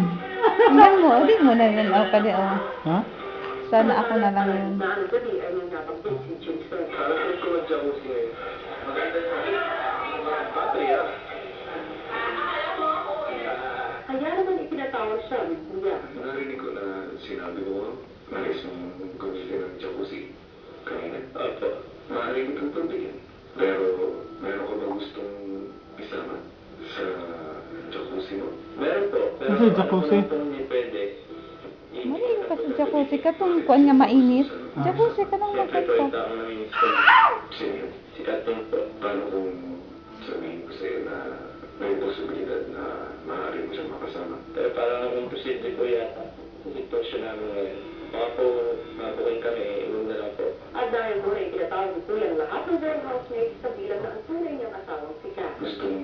Hindi mo na yun, oh, pwede, oh. Ha? Sana ako na lang yun. Kaya naman itinatawag siya, kuya. Narinig ko na sinabi mo, nais mong gamitin ng jacuzzi kanina. Opo. Maaaring itong pagbigyan. Pero meron ka ba gustong isama sa jacuzzi mo? Meron po. Pero Kasi jacuzzi? Hindi pwede. Mali yung kasi jacuzzi ka itong kuwan nga mainit. Jacuzzi ka nang Siyempre ito magkata. yung taong naminis ko. Sino? Si Katong po. Paano kung sabihin ko sa'yo na may posibilidad na maaari mo siyang makasama? Pero parang akong posible ko yata sa sitwasyon namin ngayon. Baka po, mabukin kami, iwan na lang po. At dahil mo ay tinatawag ni kuyang lahat ng very housemates sa bilang na ang tunay niyang asawang si Kat. Gustong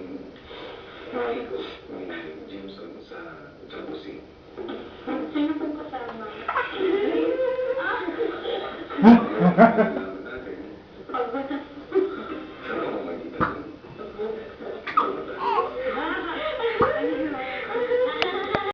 makikot ni Jameson sa jacuzzi. Sino pong kasama?